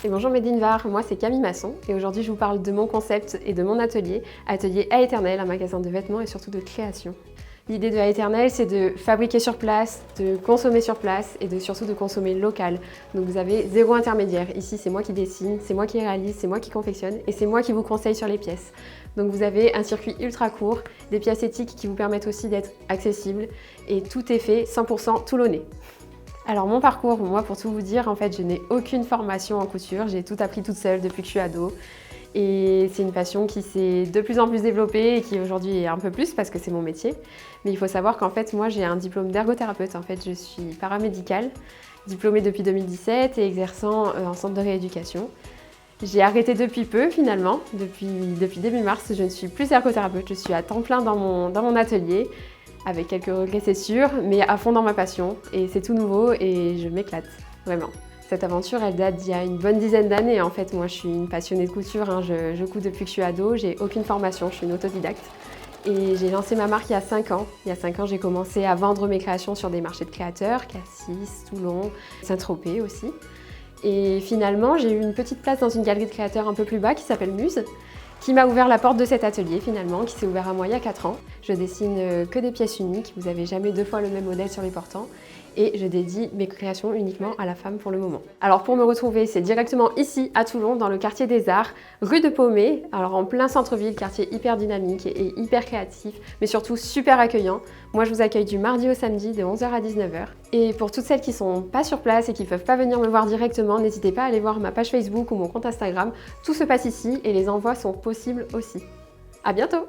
Et bonjour Medinvar, moi c'est Camille Masson et aujourd'hui je vous parle de mon concept et de mon atelier à Éternel, un magasin de vêtements et surtout de création. L'idée de à Éternel, c'est de fabriquer sur place, de consommer sur place et surtout de consommer local. Donc vous avez zéro intermédiaire. Ici c'est moi qui dessine, c'est moi qui réalise, c'est moi qui confectionne et c'est moi qui vous conseille sur les pièces. Donc vous avez un circuit ultra court, des pièces éthiques qui vous permettent aussi d'être accessibles et tout est fait 100% toulonnais. Alors mon parcours, moi pour tout vous dire, en fait je n'ai aucune formation en couture, j'ai tout appris toute seule depuis que je suis ado. Et c'est une passion qui s'est de plus en plus développée et qui aujourd'hui est un peu plus parce que c'est mon métier. Mais il faut savoir qu'en fait moi j'ai un diplôme d'ergothérapeute, en fait je suis paramédicale, diplômée depuis 2017 et exerçant en centre de rééducation. J'ai arrêté depuis peu finalement, depuis début mars, je ne suis plus ergothérapeute, je suis à temps plein dans mon atelier. Avec quelques regrets c'est sûr, mais à fond dans ma passion et c'est tout nouveau et je m'éclate, vraiment. Cette aventure elle date d'il y a une bonne dizaine d'années en fait. Moi je suis une passionnée de couture, hein. Je couds depuis que je suis ado, j'ai aucune formation, je suis une autodidacte. Et j'ai lancé ma marque il y a 5 ans. Il y a 5 ans j'ai commencé à vendre mes créations sur des marchés de créateurs, Cassis, Toulon, Saint-Tropez aussi. Et finalement j'ai eu une petite place dans une galerie de créateurs un peu plus bas qui s'appelle Muse, qui m'a ouvert la porte de cet atelier finalement, qui s'est ouvert à moi il y a 4 ans. Je dessine que des pièces uniques, vous n'avez jamais 2 fois le même modèle sur les portants. Et je dédie mes créations uniquement à la femme pour le moment. Alors pour me retrouver, c'est directement ici à Toulon, dans le quartier des Arts, rue de Paumé, alors en plein centre-ville, quartier hyper dynamique et hyper créatif, mais surtout super accueillant. Moi je vous accueille du mardi au samedi de 11h à 19h. Et pour toutes celles qui sont pas sur place et qui peuvent pas venir me voir directement, n'hésitez pas à aller voir ma page Facebook ou mon compte Instagram. Tout se passe ici et les envois sont possibles aussi. À bientôt!